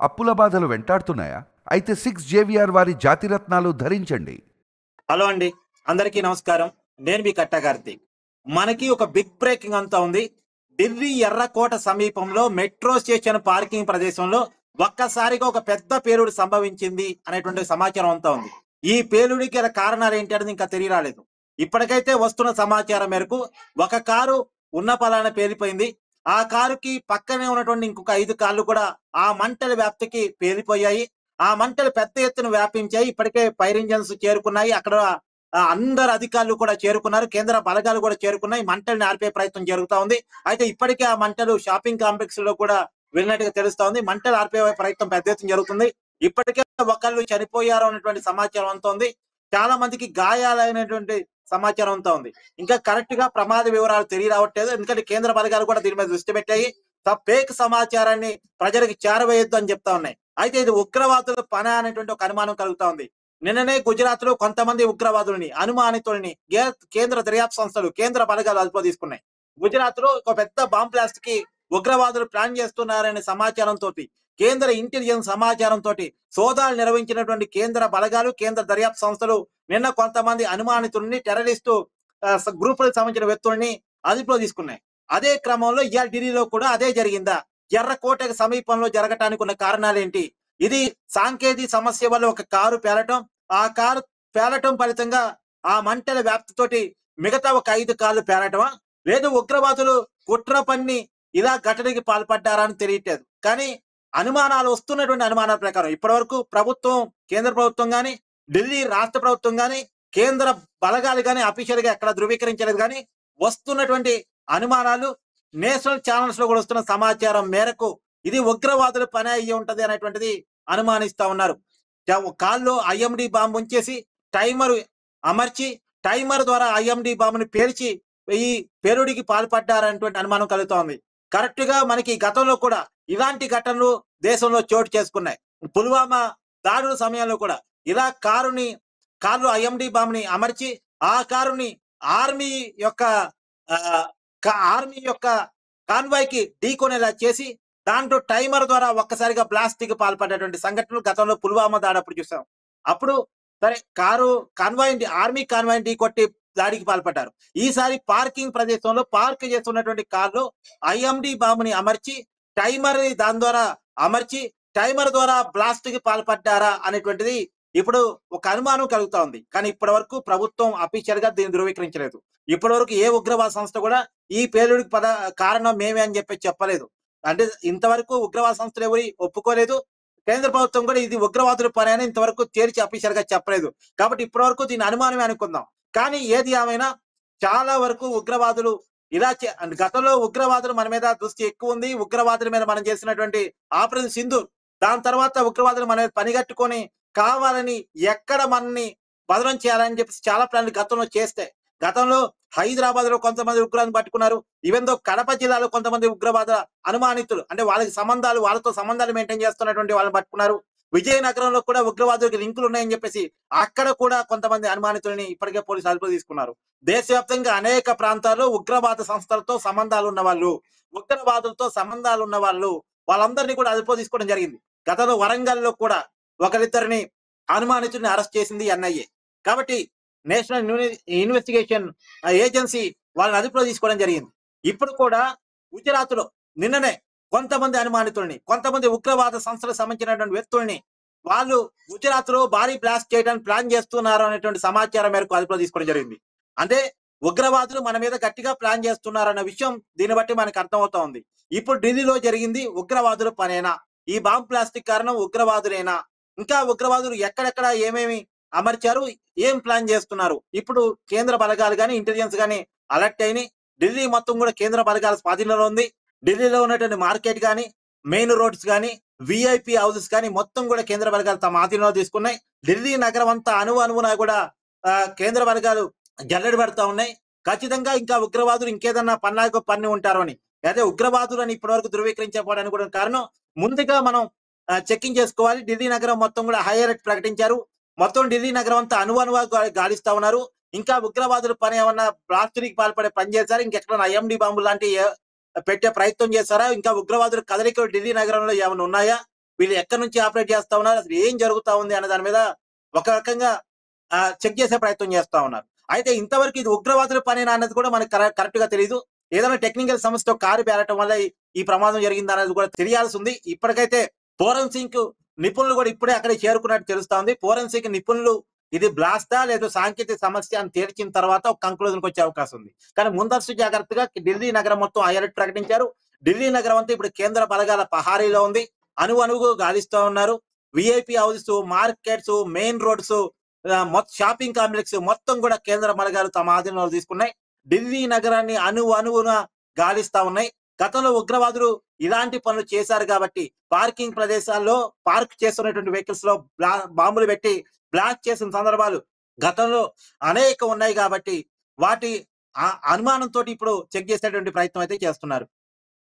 అప్పుల బాధలు వెంటాడుతున్నాయా? అయితే 6 JVR వారి జాతిరత్నాలు ధరించండి. హలో అండి, అందరికీ నమస్కారం. నేను మీ కట్టా కార్తీక్. మనకి ఒక బిగ్ బ్రేకింగ్ అంతా ఉంది. ఢిల్లీ ఎర్రకోట సమీపంలో మెట్రో స్టేషన్ పార్కింగ్ ప్రదేశంలో ఒక్కసారిగా ఒక పెద్ద పేలుడు సంభవించింది అనేటువంటి సమాచారం అంతా ఉంది. ఈ పేలుడికి గల కారణాలు ఏంటి అనేది ఇంకా తెలియరాలేదు. ఇప్పటికైతే వస్తున్న సమాచారం మేరకు ఒక కారు ఉన్న పలాన పేలిపోయింది. ఆ కారుకి పక్కనే ఉన్నటువంటి ఇంకొక 5 కార్లు కూడా ఆ మంటల వ్యాప్తికి పేలిపోయాయి. ఆ మంటలు పెద్ద ఎత్తున వ్యాపించాయి. ఇప్పటికే ఫైర్ ఇంజన్స్ చేరుకున్నాయి. అక్కడ అందరు అధికారులు కూడా చేరుకున్నారు. కేంద్ర బలగాలు కూడా చేరుకున్నాయి. మంటల్ని ఆర్పే ప్రయత్నం జరుగుతా ఉంది. అయితే ఇప్పటికే ఆ మంటలు షాపింగ్ కాంప్లెక్స్ లో కూడా వెళ్ళినట్టుగా తెలుస్తా ఉంది. మంటలు ఆర్పే ప్రయత్నం పెద్ద ఎత్తున జరుగుతుంది. ఇప్పటికే ఒకళ్ళు చనిపోయారు అనేటువంటి సమాచారం అంతా ఉంది. చాలా మందికి గాయాలైనటువంటి సమాచారం అంతా ఉంది. ఇంకా కరెక్ట్ గా ప్రమాద వివరాలు తెలియరావట్లేదు. ఎందుకంటే కేంద్ర బలగాలు కూడా దీని మీద దృష్టి పెట్టాయి. ఫేక్ సమాచారాన్ని ప్రజలకు చేరవేయొద్దు అని చెప్తా ఉన్నాయి. అయితే ఇది ఉగ్రవాదుల పని అనేటువంటి ఒక అనుమానం కలుగుతా ఉంది. నిన్ననే గుజరాత్ లో కొంతమంది ఉగ్రవాదులని అనుమానితులని కేంద్ర దర్యాప్తు సంస్థలు కేంద్ర బలగాలు అదుపులో తీసుకున్నాయి. గుజరాత్ లో ఒక పెద్ద బాంబ్ బ్లాస్ట్ కి ఉగ్రవాదులు ప్లాన్ చేస్తున్నారనే సమాచారంతో కేంద్ర ఇంటెలిజెన్స్ సమాచారంతో సోదాలు నిర్వహించినటువంటి కేంద్ర బలగాలు కేంద్ర దర్యాప్తు సంస్థలు నిన్న కొంతమంది అనుమానితుల్ని టెర్రరిస్టు గ్రూపులకు సంబంధించిన వ్యక్తుల్ని అదుపులో తీసుకున్నాయి. అదే క్రమంలో ఇవాళ ఢిల్లీలో కూడా అదే జరిగిందా? ఎర్రకోటకు సమీపంలో జరగటానికి ఉన్న కారణాలేంటి? ఇది సాంకేతిక సమస్య వల్ల ఒక కారు పేలటం, ఆ కారు పేలటం ఫలితంగా ఆ మంటల వ్యాప్తితోటి మిగతా ఒక 5 కార్లు పేలటమా, లేదు ఉగ్రవాదులు కుట్ర పన్ని ఇలా ఘటనకి పాల్పడ్డారా అని తెలియట్లేదు. కానీ అనుమానాలు వస్తున్నటువంటి అనుమానాల ప్రకారం ఇప్పటి వరకు ప్రభుత్వం, కేంద్ర ప్రభుత్వం గాని, ఢిల్లీ రాష్ట్ర ప్రభుత్వం గాని, కేంద్ర బలగాలు గాని అఫీషియల్ గా ఎక్కడ ధృవీకరించలేదు. కానీ వస్తున్నటువంటి అనుమానాలు నేషనల్ ఛానల్స్ లో కూడా వస్తున్న సమాచారం మేరకు ఇది ఉగ్రవాదుల పని అయ్యి ఉంటది అనేటువంటిది అనుమానిస్తా ఉన్నారు. కాల్లో ఐఎండి బాంబు ఉంచేసి టైమర్ అమర్చి టైమర్ ద్వారా ఐఎండి బాంబుని పేల్చి ఈ పేలుడికి పాల్పడ్డారనేటువంటి అనుమానం కలుగుతోంది. కరెక్ట్ గా మనకి గతంలో కూడా ఇలాంటి ఘటనలు దేశంలో చోటు చేసుకున్నాయి. పుల్వామా దాడుల సమయంలో కూడా ఇలా కారులో ఐఎండి బాంబుని అమర్చి ఆ కారుని ఆర్మీ యొక్క కాన్వాయ్ కి ఢీకొనేలా చేసి దాంట్లో టైమర్ ద్వారా ఒక్కసారిగా బ్లాస్ట్ కి పాల్పడేటువంటి సంఘటనలు గతంలో పుల్వామా దాడప్పుడు చూసాం. అప్పుడు సరే ఆర్మీ కాన్వాయ్ ఢీ కొట్టి దాడికి పాల్పడ్డారు. ఈసారి పార్కింగ్ ప్రదేశంలో పార్క్ చేస్తున్నటువంటి కార్లో ఐఎండి బాంబుని అమర్చి దాని ద్వారా టైమర్ ద్వారా బ్లాస్ట్ కి పాల్పడ్డారా అనేటువంటిది ఇప్పుడు ఒక అనుమానం కలుగుతా ఉంది. కానీ ఇప్పటి వరకు ప్రభుత్వం అఫీషియల్ గా దీన్ని ధృవీకరించలేదు. ఇప్పటి వరకు ఏ ఉగ్రవాద సంస్థ కూడా ఈ పేలుడికి కారణం మేమే అని చెప్పలేదు. అంటే ఇంతవరకు ఉగ్రవాద సంస్థలు ఎవరి ఒప్పుకోలేదు. కేంద్ర ప్రభుత్వం కూడా ఇది ఉగ్రవాదుల పని అని ఇంతవరకు తేల్చి అఫీషియల్ గా చెప్పలేదు. కాబట్టి ఇప్పటి వరకు దీని అనుమానమే అనుకుందాం. కానీ ఏది ఏమైనా చాలా వరకు ఉగ్రవాదులు గతంలో ఉగ్రవాదులు మన మీద దృష్టి ఎక్కువ ఉంది. ఉగ్రవాదుల మీద మనం చేసినటువంటి ఆపరేషన్ సింధూర్, దాని తర్వాత ఉగ్రవాదులు మన మీద పనిగట్టుకొని కావాలని ఎక్కడ మనని బదనం చేయాలని చెప్పి చాలా ప్లాన్లు గతంలో చేస్తే, గతంలో హైదరాబాద్ లో కొంతమంది ఉగ్రవాదులు పట్టుకున్నారు. ఈవెందో కడప జిల్లాలో కొంతమంది ఉగ్రవాద అనుమానితులు అంటే వాళ్ళతో సంబంధాలు మెయింటైన్ చేస్తున్నటువంటి వాళ్ళని పట్టుకున్నారు. విజయనగరంలో కూడా ఉగ్రవాదులకు లింకులు ఉన్నాయని చెప్పేసి అక్కడ కూడా కొంతమంది అనుమానితులని ఇప్పటికే పోలీసులు అదుపులో తీసుకున్నారు. దేశవ్యాప్తంగా అనేక ప్రాంతాల్లో ఉగ్రవాద సంస్థలతో సంబంధాలు ఉన్న వాళ్ళు, ఉగ్రవాదులతో సంబంధాలు ఉన్న వాళ్ళందరినీ కూడా అదుపులో తీసుకోవడం జరిగింది. గతంలో వరంగల్లో కూడా ఒకరిద్దరిని అనుమానితుల్ని అరెస్ట్ చేసింది ఎన్ఐఏ. కాబట్టి నేషనల్ ఇన్వెస్టిగేషన్ ఏజెన్సీ వాళ్ళని అదుపులో తీసుకోవడం జరిగింది. ఇప్పుడు కూడా గుజరాత్ లో నిన్ననే కొంతమంది అనుమానితుల్ని, కొంతమంది ఉగ్రవాద సంస్థలకు సంబంధించినటువంటి వ్యక్తుల్ని వాళ్ళు గుజరాత్ లో భారీ బ్లాస్ట్ చేయడానికి ప్లాన్ చేస్తున్నారు అనేటువంటి సమాచారం మేరకు అదుపులో తీసుకోవడం జరిగింది. అంటే ఉగ్రవాదులు మన మీద గట్టిగా ప్లాన్ చేస్తున్నారు అన్న విషయం దీన్ని బట్టి మనకు అర్థమవుతా ఉంది. ఇప్పుడు ఢిల్లీలో జరిగింది ఉగ్రవాదుల పనేనా? ఈ బాంబ్ ప్లాస్టిక్ కారణం ఉగ్రవాదులేనా? ఇంకా ఉగ్రవాదులు ఎక్కడెక్కడ ఏమేమి అమర్చారు, ఏం ప్లాన్ చేస్తున్నారు? ఇప్పుడు కేంద్ర బలగాలు గాని, ఇంటెలిజెన్స్ గాని అలర్ట్ అయినాయి. ఢిల్లీ మొత్తం కూడా కేంద్ర బలగాల స్వాధీనంలో ఉంది. ఢిల్లీలో ఉన్నటువంటి మార్కెట్ గాని, మెయిన్ రోడ్స్ గాని, విఐపి హౌసెస్ కానీ మొత్తం కూడా కేంద్ర బలగాలు తమ ఆధీనంలో తీసుకున్నాయి. ఢిల్లీ నగరం అంతా అణువున కూడా కేంద్ర బలగాలు జల్లెడ పెడతా ఉన్నాయి. ఖచ్చితంగా ఇంకా ఉగ్రవాదులు ఇంకేదన్నా పన్ని ఉంటారు అని. అదే ఉగ్రవాదులు అని ఇప్పటి వరకు ధృవీకరించకపోవడానికి కూడా కారణం ముందుగా మనం చెకింగ్ చేసుకోవాలి. ఢిల్లీ నగరం మొత్తం కూడా హై అలర్ట్ ప్రకటించారు. మొత్తం ఢిల్లీ నగరం అంతా అణువుగా గాలిస్తా ఉన్నారు. ఇంకా ఉగ్రవాదుల పని ఏమన్నా బ్లాస్టుకి పాల్పడే పని చేశారు, ఇంకెక్కడ ఐఎండి బాంబు లాంటి పెట్టే ప్రయత్నం చేస్తారా, ఇంకా ఉగ్రవాదుల కదలికలు ఢిల్లీ నగరంలో ఏమైనా ఉన్నాయా, వీళ్ళు ఎక్కడి నుంచి ఆపరేట్ చేస్తా ఉన్నారు, అసలు ఏం జరుగుతా ఉంది అనే దాని మీద ఒక రకంగా చెక్ చేసే ప్రయత్నం చేస్తా ఉన్నారు. అయితే ఇంతవరకు ఇది ఉగ్రవాదుల పనేనా అన్నది కూడా మనకు కరెక్ట్ గా తెలియదు. ఏదైనా టెక్నికల్ సమస్యతో కారు పేరటం వల్ల ఈ ప్రమాదం జరిగింది అనేది కూడా తెలియాల్సి ఉంది. ఇప్పటికైతే ఫోరెన్సిక్ నిపుణులు కూడా ఇప్పుడే అక్కడికి చేరుకున్నట్టు తెలుస్తా ఉంది. ఫోరెన్సిక్ నిపుణులు ఇది బ్లాస్టా లేదా సాంకేతిక సమస్య అని తేల్చిన తర్వాత ఒక కంక్లూజన్కి వచ్చే అవకాశం ఉంది. కానీ ముందస్తు జాగ్రత్తగా ఢిల్లీ నగరం మొత్తం అలర్ట్ ప్రకటించారు. ఢిల్లీ నగరం అంతా ఇప్పుడు కేంద్ర బలగాల పహారీలో ఉంది. అణువణువు గాలిస్తూ ఉన్నారు. VIP houses, markets, main roads, మొత్తం షాపింగ్ కాంప్లెక్స్ మొత్తం కూడా కేంద్ర బలగాలు తమ ఆధీనంలో తీసుకున్నాయి. ఢిల్లీ నగరాన్ని అణువున గాలిస్తా ఉన్నాయి. గతంలో ఉగ్రవాదులు ఇలాంటి పనులు చేశారు కాబట్టి పార్కింగ్ ప్రదేశాల్లో పార్క్ చేస్తున్నటువంటి వెహికల్స్ లో బాంబులు పెట్టి బ్లాస్ట్ చేసిన సందర్భాలు గతంలో అనేక ఉన్నాయి కాబట్టి వాటి అనుమానంతో ఇప్పుడు చెక్ చేసేటువంటి ప్రయత్నం అయితే చేస్తున్నారు.